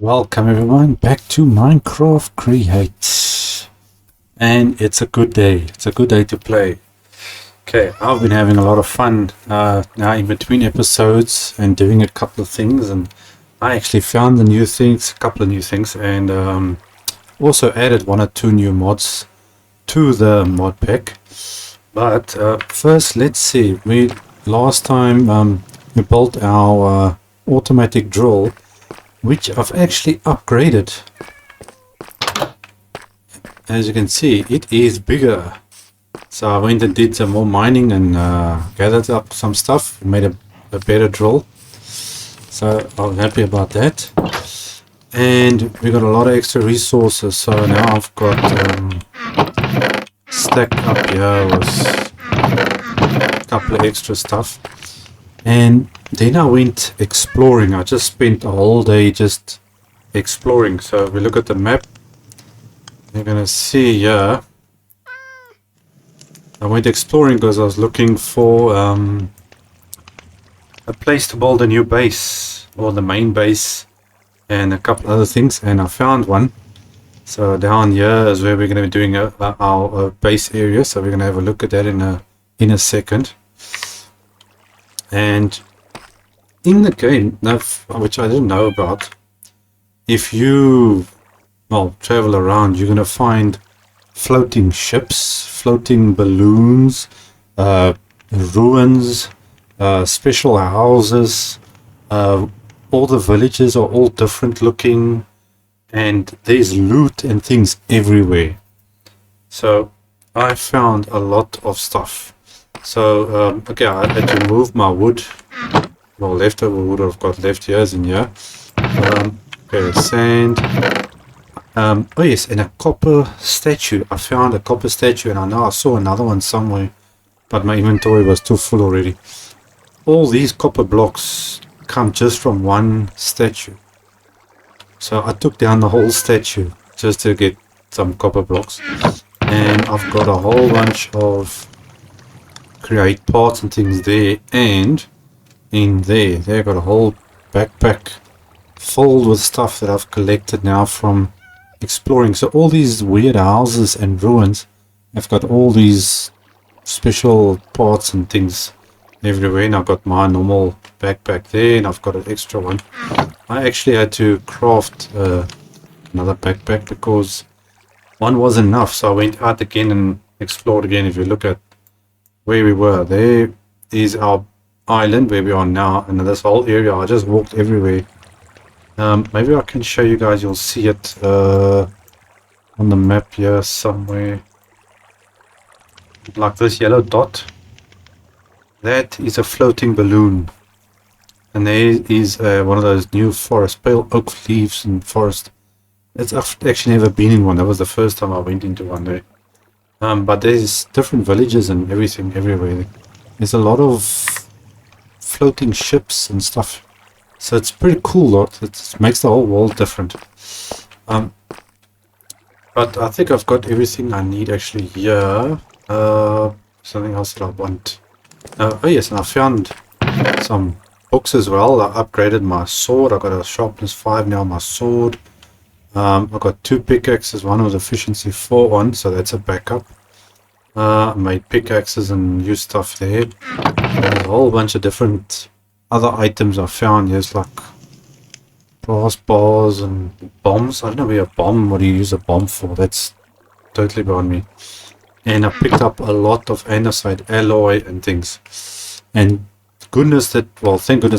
Welcome everyone back to Minecraft Create, and it's a good day. It's a good day to play. Okay, I've been having a lot of fun now in between episodes and doing a couple of things, and I actually found a couple of new things, and also added one or two new mods to the mod pack. But first, let's see. Last time we built our automatic drill, which I've actually upgraded. As you can see, it is bigger. So I went and did some more mining and gathered up some stuff, made a better drill. So I'm happy about that. And we got a lot of extra resources. So now I've got stacked up here with a couple of extra stuff. And then I went exploring. I just spent a whole day just exploring. So if we look at the map, you're gonna see here. I went exploring because I was looking for a place to build a new base, or the main base, and a couple other things, and I found one. So down here is where we're going to be doing our base area. So we're going to have a look at that in a second. And in the game, which I didn't know about, if you travel around, you're going to find floating ships, floating balloons, ruins, special houses. All the villages are all different looking, and there's loot and things everywhere. So I found a lot of stuff. So okay, I had to move my wood. Well, leftover wood I've got left here is in here. Okay, sand. Oh yes, and a copper statue. I found a copper statue, and I know I saw another one somewhere, but my inventory was too full already. All these copper blocks come just from one statue. So I took down the whole statue just to get some copper blocks. And I've got a whole bunch of create parts and things there, and in there they've got a whole backpack filled with stuff that I've collected now from exploring. So all these weird houses and ruins have got all these special parts and things everywhere, and I've got my normal backpack there, and I've got an extra one. I actually had to craft another backpack because one wasn't enough, so I went out again and explored again. If you look at where we were, there is our island where we are now, and this whole area I just walked everywhere. Maybe I can show you guys, you'll see it on the map here somewhere, like this yellow dot. That is a floating balloon, and there is one of those new forest, pale oak leaves and forest. I've actually never been in one. That was the first time I went into one there. But there's different villages and everything everywhere. There's a lot of floating ships and stuff. So it's pretty cool. It makes the whole world different. But I think I've got everything I need actually here. Something else that I want. Oh yes, and I found some books as well. I upgraded my sword. I got a sharpness 5 now on my sword. I've got 2 pickaxes. One was efficiency 4 on, so that's a backup. I made pickaxes and new stuff there. There's a whole bunch of different other items I found. There's like brass bars and bombs. I don't know what do you use a bomb for? That's totally beyond me. And I picked up a lot of andesite alloy and things. And thank goodness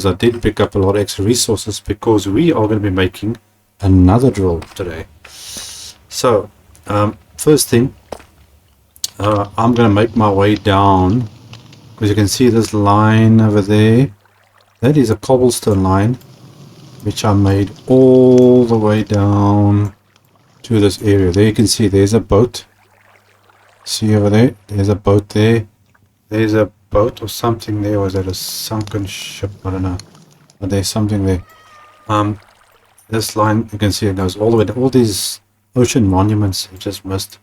I did pick up a lot of extra resources, because we are going to be making another drill today. So, first thing, I'm going to make my way down, because you can see this line over there. That is a cobblestone line, which I made all the way down to this area. There you can see there's a boat. See over there? There's a boat there. There's a boat or something there. Or is that a sunken ship? I don't know. But there's something there. This line, you can see it goes all the way to all these ocean monuments I just missed.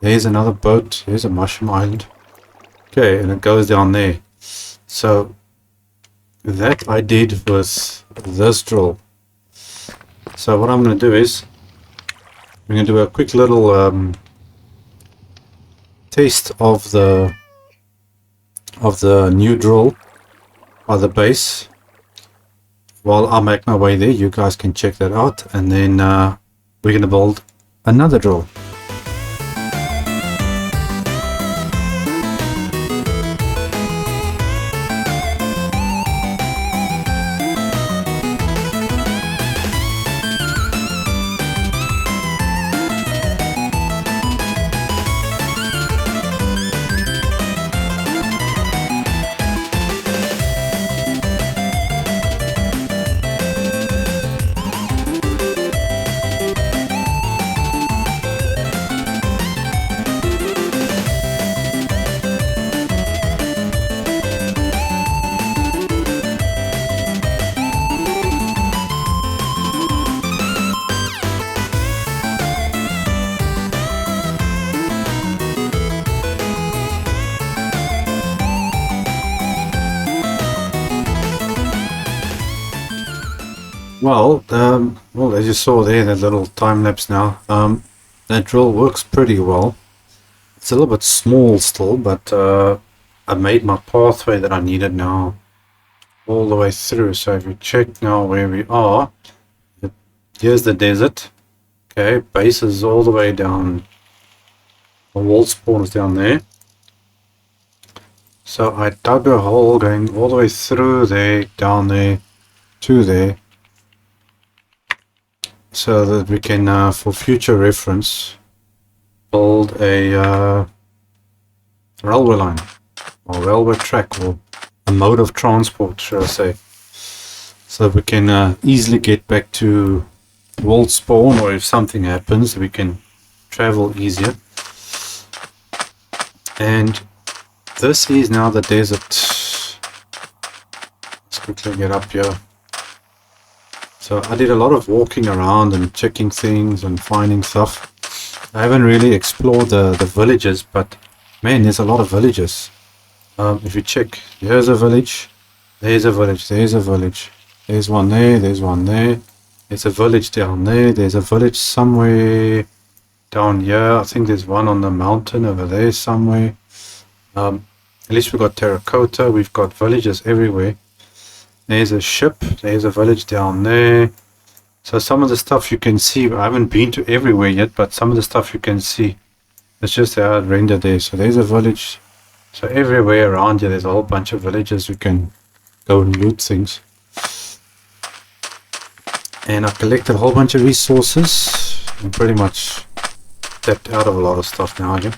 There's another boat. There's a mushroom island. Okay, and it goes down there. So that I did with this drill. So what I'm going to do is I'm going to do a quick little test of the new drill by the base. While I make my way there, you guys can check that out, and then we're going to build another drill. Well, as you saw there, that little time lapse now, that drill works pretty well. It's a little bit small still, but I made my pathway that I needed now all the way through. So if you check now where we are, here's the desert. Okay, base is all the way down. The wall spawn is down there. So I dug a hole going all the way through there, down there, to there, so that we can, for future reference, build a railway line, or railway track, or a mode of transport, should I say, so we can easily get back to world spawn, or if something happens, we can travel easier. And this is now the desert. Let's quickly get up here. So I did a lot of walking around and checking things and finding stuff. I haven't really explored the villages, but man, there's a lot of villages. If you check, here's a village, there's a village, there's a village, there's one there, there's one there, there's a village down there, there's a village somewhere down here. I think there's one on the mountain over there somewhere. At least we've got terracotta, we've got villages everywhere. There's a ship, there's a village down there. So some of the stuff you can see, I haven't been to everywhere yet, but some of the stuff you can see. It's just how it rendered there. So there's a village. So everywhere around here, there's a whole bunch of villages. You can go and loot things. And I collected a whole bunch of resources. I'm pretty much tapped out of a lot of stuff now again.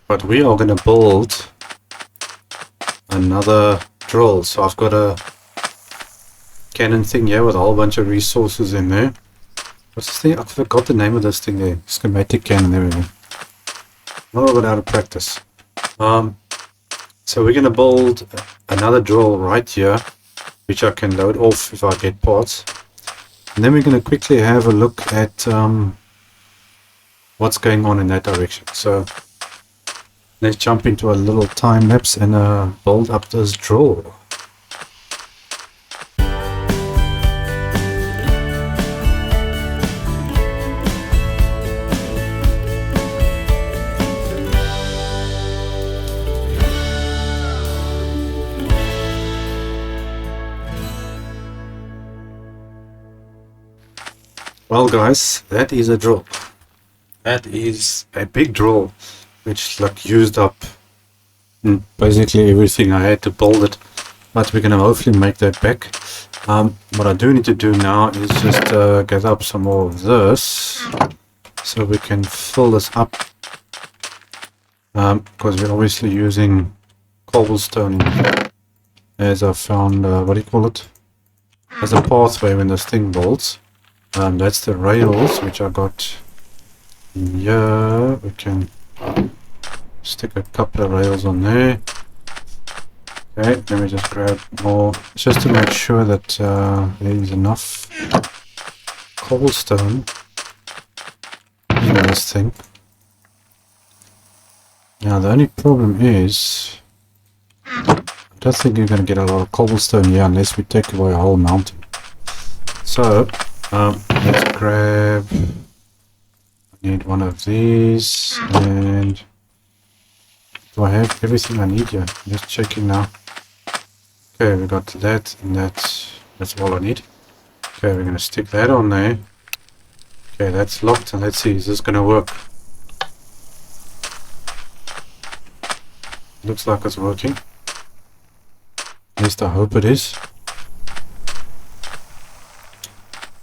But we are going to build another drill. So I've got a cannon thing here with a whole bunch of resources in there. What's this thing? I forgot the name of this thing there. Schematic cannon, there we go. Not a little bit out of practice. So we're going to build another drill right here, which I can load off if I get parts. And then we're going to quickly have a look at what's going on in that direction. So let's jump into a little time lapse and build up this drill. Well guys, that is a drill. That is a big drill, which like used up basically everything I had to build it, but we're gonna hopefully make that back. What I do need to do now is just get up some more of this so we can fill this up, because we're obviously using cobblestone as I found, what do you call it, as a pathway when this thing builds. That's the rails which I got here. We can stick a couple of rails on there. Okay, let me just grab more just to make sure that there is enough cobblestone in this thing. Now the only problem is I don't think you're going to get a lot of cobblestone here unless we take away a whole mountain. So let's grab, I need one of these, and do I have everything I need here? Just checking now. Okay, we got that and that. That's all I need. Okay, we're gonna stick that on there. Okay, that's locked, and let's see, is this gonna work? Looks like it's working. At least I hope it is.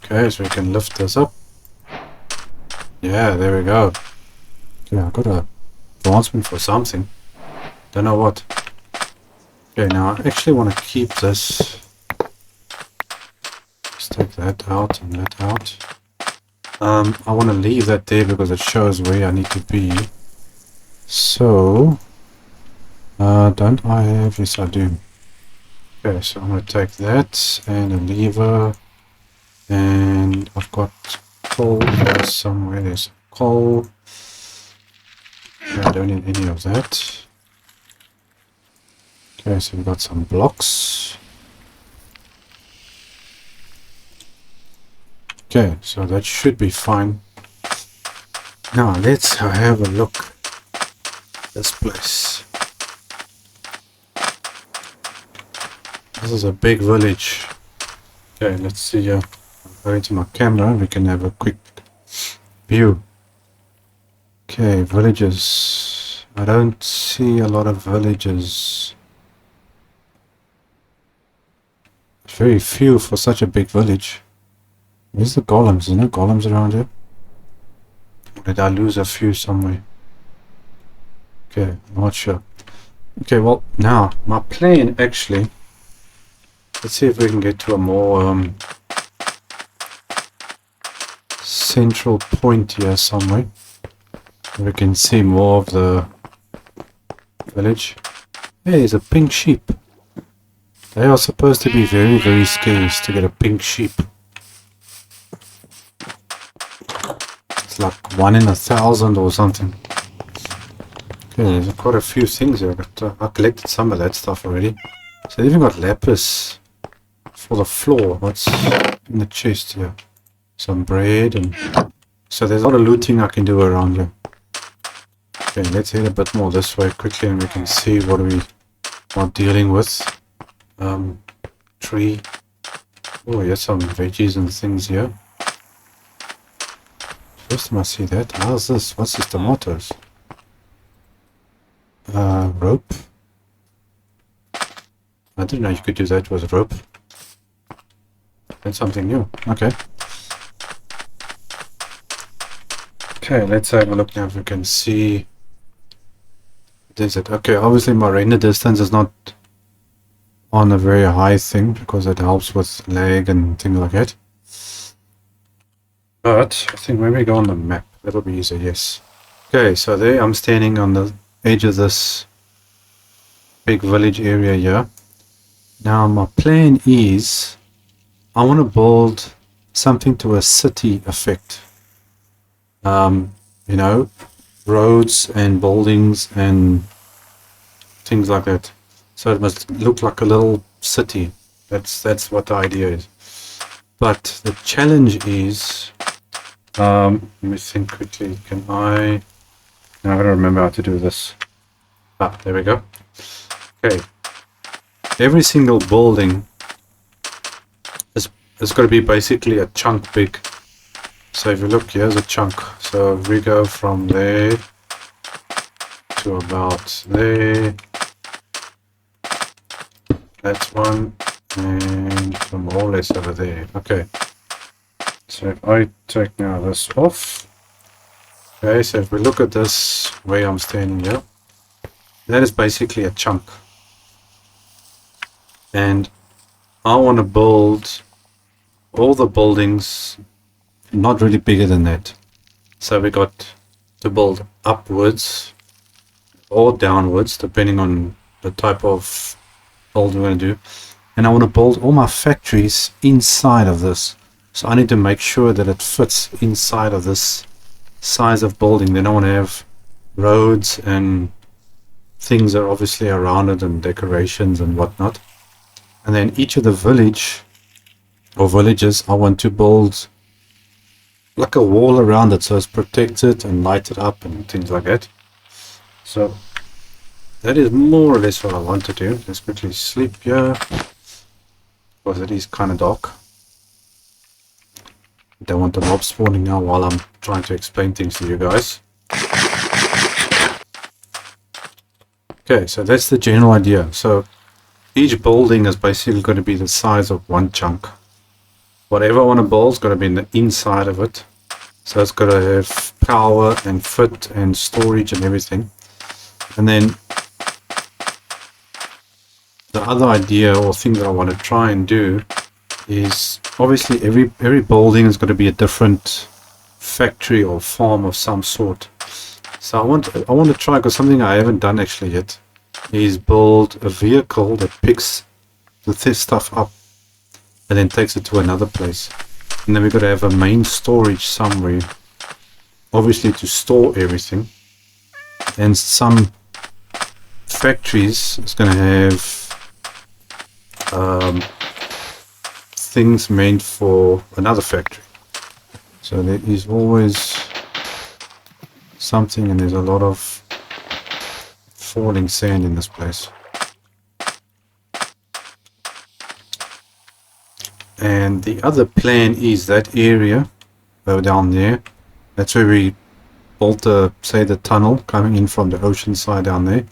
Okay, so we can lift this up. Yeah, there we go. Okay, I got a advancement for something. Don't know what. Okay, now I actually want to keep this. Just take that out and that out. I want to leave that there because it shows where I need to be. So, don't I have? Yes, I do. Okay, so I'm going to take that and a lever, and I've got coal somewhere. There's coal. Okay, I don't need any of that. Okay, so we've got some blocks. Okay, so that should be fine. Now let's have a look at this place. This is a big village. Okay, let's see here. I'll go into my camera, we can have a quick view. Okay, villages. I don't see a lot of villages. Very few for such a big village. Where's the golems? There's no golems around here. Or did I lose a few somewhere? Okay, I'm not sure. Okay, well, now, my plan actually... Let's see if we can get to a more central point here somewhere. We can see more of the village. Hey, there's a pink sheep. They are supposed to be very, very scarce to get a pink sheep. It's like 1 in 1,000 or something. Okay, there's quite a few things here, but I collected some of that stuff already. So they've even got lapis for the floor. What's in the chest here? Some bread, and so there's a lot of looting I can do around here. Okay, let's head a bit more this way quickly and we can see what we are dealing with. Tree. Oh, here's some veggies and things here. First time I see that. How's this? What's this? Tomatoes. Rope. I didn't know you could do that with rope. That's something new. Okay. Okay, let's have a look now if we can see. Is it? Okay, obviously my render distance is not on a very high thing because it helps with lag and things like that. But I think when we go on the map, that'll be easier, yes. Okay, so there I'm standing on the edge of this big village area here. Now my plan is I want to build something to a city effect. You know, roads and buildings and things like that. So it must look like a little city. That's what the idea is. But the challenge is, let me think quickly. Can I? Now I gotta remember how to do this. Ah, there we go. Okay. Every single building is going to be basically a chunk big. So if you look, here's a chunk. So we go from there to about there. That's one, and from more or less over there. Okay. So if I take now this off. Okay, so if we look at this where I'm standing here, that is basically a chunk. And I want to build all the buildings not really bigger than that. So we got to build upwards or downwards depending on the type of build we're going to do. And I want to build all my factories inside of this. So I need to make sure that it fits inside of this size of building. Then I want to have roads and things that are obviously around it and decorations and whatnot. And then each of the village or villages, I want to build like a wall around it so it's protected and lighted up and things like that. So that is more or less what I want to do. Let's quickly sleep here because it is kind of dark. Don't want the mob spawning now while I'm trying to explain things to you guys. Okay, so that's the general idea. So each building is basically going to be the size of one chunk. Whatever I want to build is going to be in the inside of it. So it's got to have power and fit and storage and everything. And then the other idea or thing that I want to try and do is obviously every building is going to be a different factory or farm of some sort. So I want to try, because something I haven't done actually yet is build a vehicle that picks the stuff up and then takes it to another place. And then we've got to have a main storage somewhere, obviously to store everything. And some factories is going to have things meant for another factory. So there is always something, and there's a lot of falling sand in this place. And the other plan is that area down there. That's where we built the, say, the tunnel coming in from the ocean side down there.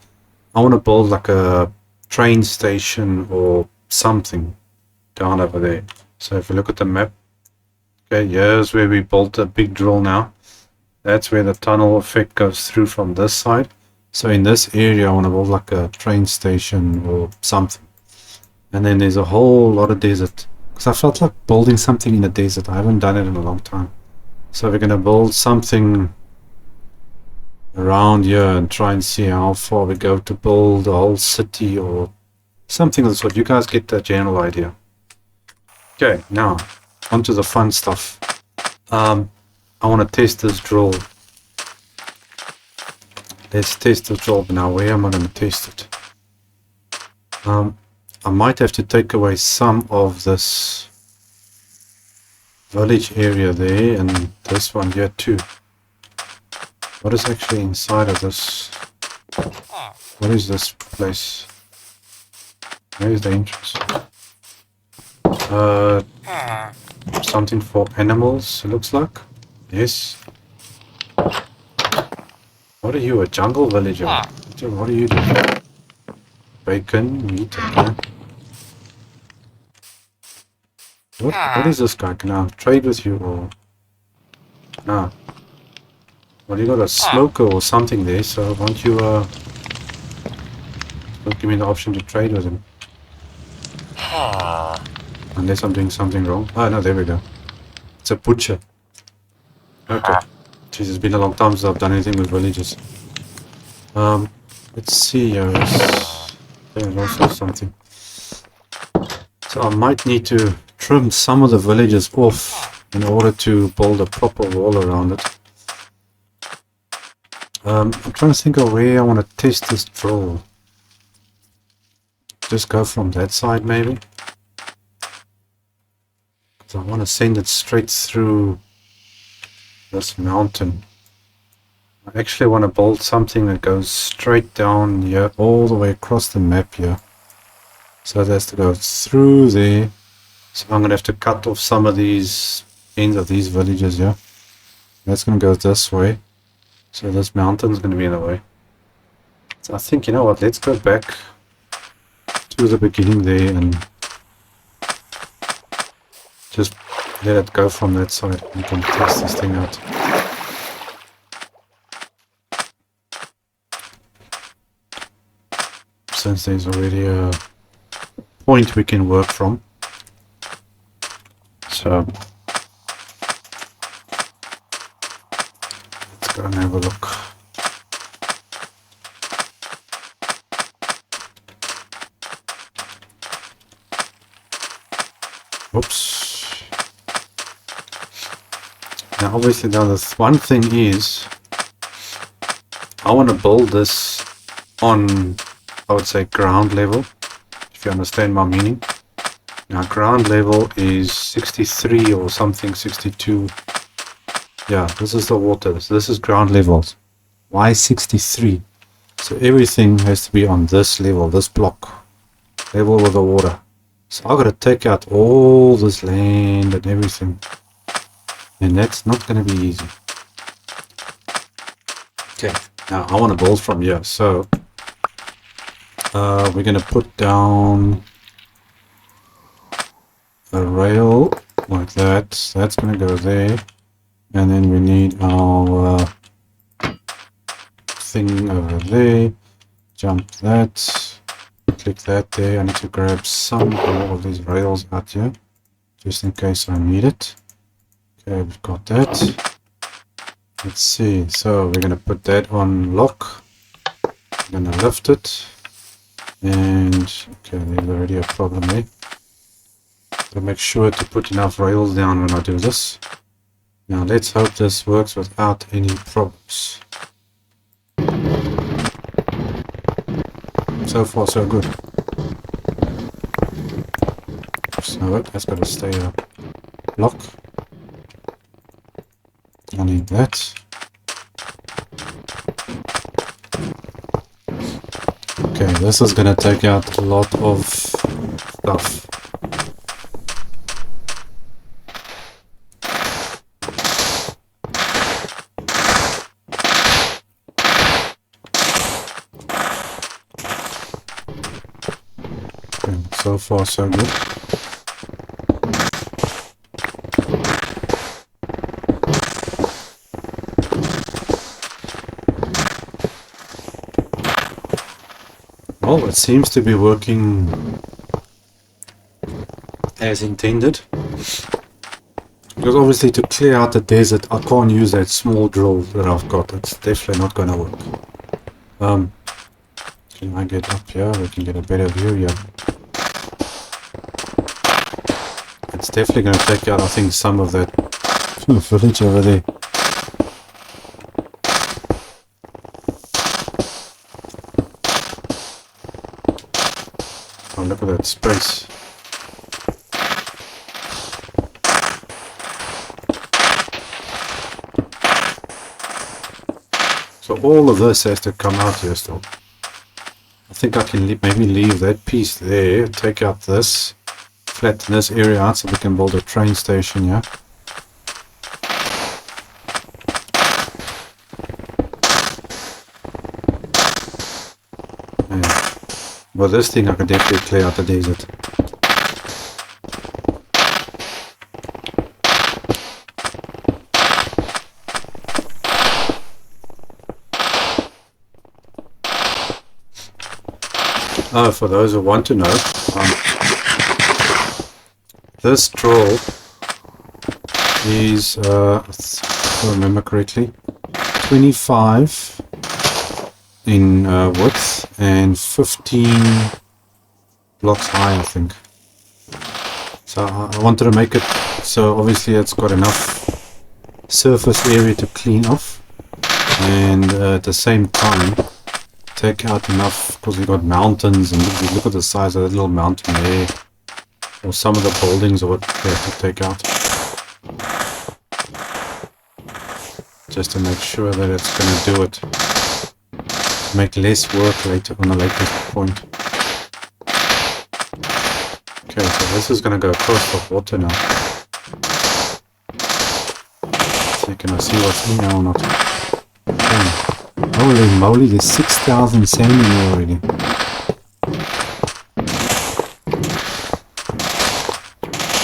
I want to build like a train station or something down over there. So if you look at the map, okay, here's where we built a big drill now. That's where the tunnel effect goes through from this side. So in this area I want to build like a train station or something. And then there's a whole lot of desert, because I felt like building something in the desert. I haven't done it in a long time. So we're going to build something around here and try and see how far we go to build a whole city or something of the sort. You guys get the general idea. Okay, now onto the fun stuff. I want to test this drill. Let's test the drill. Now where am I going to test it? I might have to take away some of this village area there and this one here too. What is actually inside of this? What is this place? Where is the entrance? Something for animals, it looks like. Yes. What are you, a jungle villager? What are you doing? Bacon, meat, okay. What is this guy? Can I trade with you or... No. Well, you got a smoker or something there, so won't you, don't give me the option to trade with him. Unless I'm doing something wrong. Oh, no, there we go. It's a butcher. Okay. Jeez, it's been a long time since I've done anything with villages. Let's see, there's also something. So I might need to trim some of the villages off in order to build a proper wall around it. I'm trying to think of where I want to test this drill. Just go from that side maybe. Because I want to send it straight through this mountain. I actually want to build something that goes straight down here, all the way across the map here. So it has to go through there. So I'm going to have to cut off some of these ends of these villages here. That's going to go this way. So this mountain is going to be in the way. So I think, you know what, let's go back to the beginning there and just let it go from that side. We can test this thing out. Since there's already a point we can work from. So let's go and have a look. Oops. Now obviously the other one thing is I want to build this on, I would say, ground level, if you understand my meaning. Now ground level is 63 or something, 62. Yeah, this is the water. So this is ground levels. Why 63? So everything has to be on this level, this block. Level with the water. So I've got to take out all this land and everything. And that's not going to be easy. Okay, now I want to build from here. So we're going to put down a rail like that. That's going to go there. And then we need our thing over there. Jump that. Click that there. I need to grab some more of these rails out here, just in case I need it. Okay, we've got that. Let's see. So we're going to put that on lock. I'm going to lift it. And okay, there's already a problem there. Gotta make sure to put enough rails down when I do this. Now let's hope this works without any problems. So far so good. So that's got to stay a lock. I need that. Okay, this is going to take out a lot of stuff. Okay, so far so good. Well, it seems to be working as intended. Because obviously to clear out the desert, I can't use that small drill that I've got. It's definitely not going to work. Can I get up here? We can get a better view here. It's definitely going to take out, I think, some of that village over there. Oh, look at that space. So all of this has to come out here still. I think I can maybe leave that piece there, take out this, flatten this area out so we can build a train station here. And with this thing I can definitely clear out the desert. Oh, for those who want to know, this drill is, if I remember correctly, 25 in width and 15 blocks high, I think. So I wanted to make it so obviously it's got enough surface area to clean off, and at the same time take out enough, because we got mountains, and look at the size of that little mountain there, or some of the buildings or what we have to take out, just to make sure that it's going to do it, make less work later on a later point. Okay, so this is going to go across the water now. So can I see what's in there or not? Okay. Holy moly, there's 6,000 sand in here already.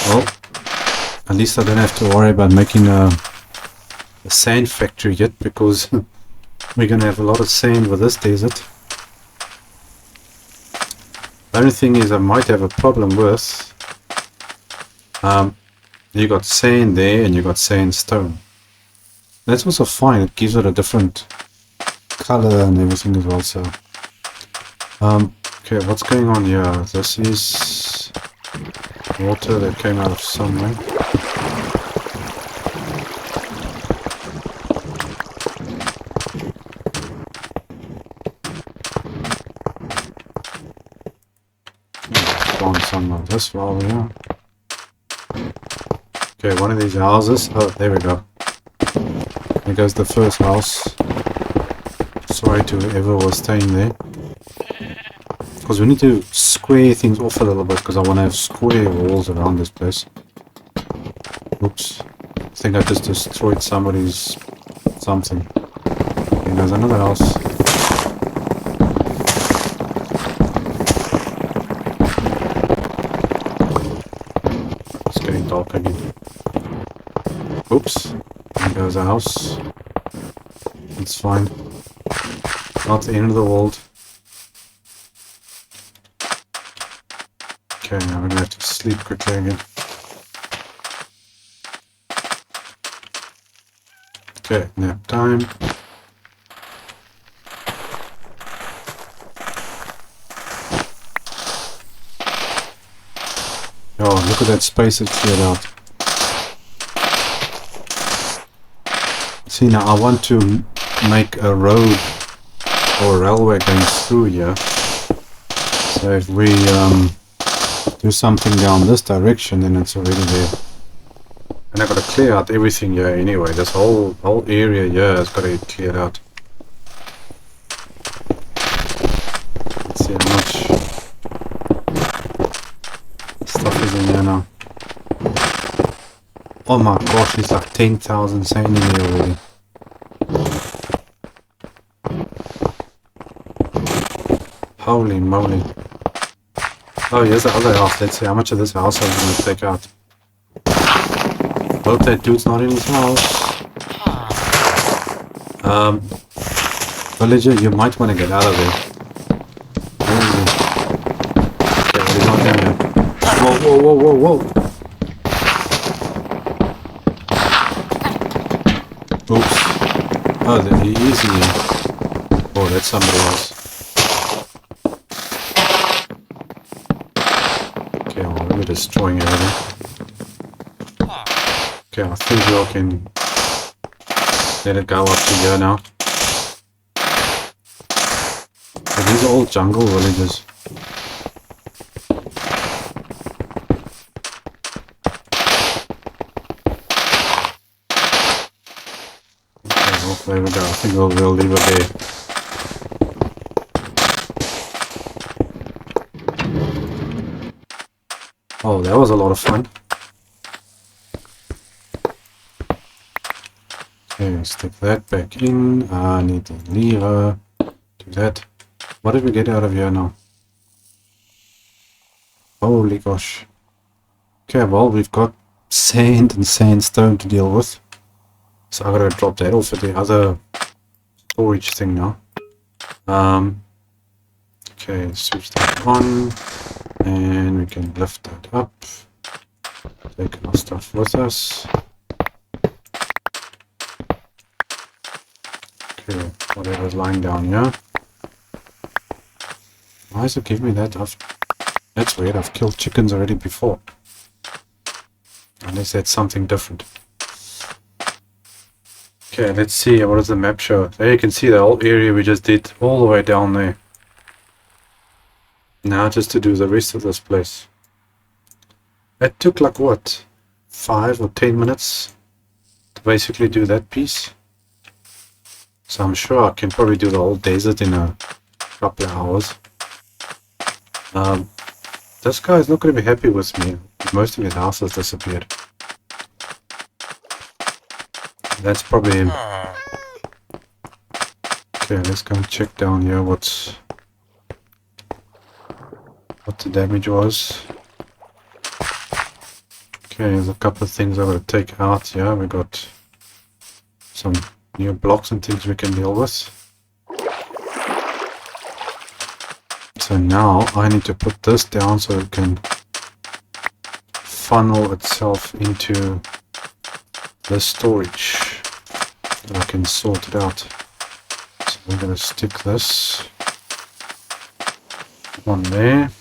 Well, at least I don't have to worry about making a sand factory yet, because we're going to have a lot of sand with this desert. The only thing is I might have a problem with, you got sand there and you got sandstone. That's also fine, it gives it a different color and everything as well. So okay, what's going on here? This is water that came out of somewhere. Found some on this while we are. Okay, one of these houses. Oh, there we go. There goes the first house. Sorry to whoever was staying there. Because we need to square things off a little bit because I want to have square walls around this place. Oops. I think I just destroyed somebody's something. Okay, there's another house. It's getting dark again. Oops. There goes a house. It's fine. Not the end of the world. Okay, now we're gonna have to sleep quickly again. Okay, nap time. Oh, look at that space it's cleared out. See, now I want to make a road or a railway going through here. So if we do something down this direction, then it's already there. And I've got to clear out everything here anyway. This whole area here has got to get cleared out. Let's see how much stuff is in here now. Oh my gosh, it's like 10,000 sand in here already. Holy moly. Oh, here's the other house. Let's see how much of this house I'm going to take out. Hope that dude's not in his house. Villager, you might want to get out of there. Where is he? Okay, well, he's not down here. Whoa, whoa, whoa, whoa, whoa. Oops. Oh, he is here. Oh, that's somebody else. Okay, well, we're destroying everything. Okay, I think we all can let it go up to here now. So these are all jungle villages. Okay, well, there we go. I think we'll leave it there. Oh, that was a lot of fun. Okay, stick that back in. I need the lever. Do that. What did we get out of here now? Holy gosh. Okay, well, we've got sand and sandstone to deal with. So I'm gonna drop that off at the other storage thing now. Okay, switch that on. And we can lift that up. Take our stuff with us. Okay, whatever's lying down here. Why does it give me that? That's weird, I've killed chickens already before. Unless that's something different. Okay, let's see, what does the map show? There you can see the whole area we just did, all the way down there. Now just to do the rest of this place. It took like what? 5 or 10 minutes to basically do that piece. So I'm sure I can probably do the whole desert in a couple of hours. This guy is not going to be happy with me. Most of his house has disappeared. That's probably him. Okay, let's go and check down here what the damage was. Okay, there's a couple of things I've got to take out here. We got some new blocks and things we can deal with. So now I need to put this down so it can funnel itself into the storage. So I can sort it out. So we're going to stick this on there.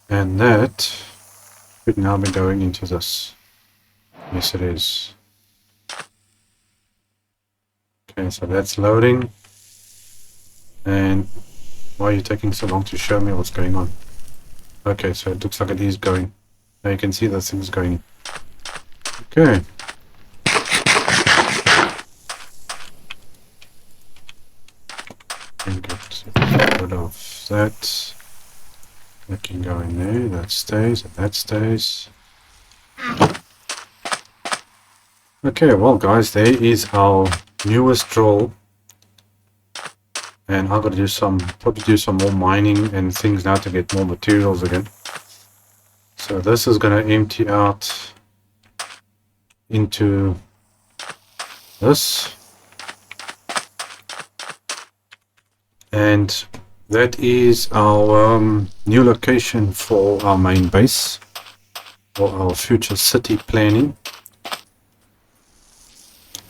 And that should now be going into this. Yes, it is. Okay, so that's loading. And why are you taking so long to show me what's going on? Okay, so it looks like it is going. Now you can see the thing's going. Okay. And get rid of that. That can go in there. That stays and that stays. Okay, well guys, there is our newest drill. And I've got to probably do some more mining and things now to get more materials again. So this is going to empty out into this. And that is our new location for our main base, for our future city planning.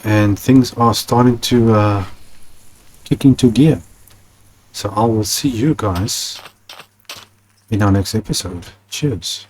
And things are starting to kick into gear. So I will see you guys in our next episode. Cheers.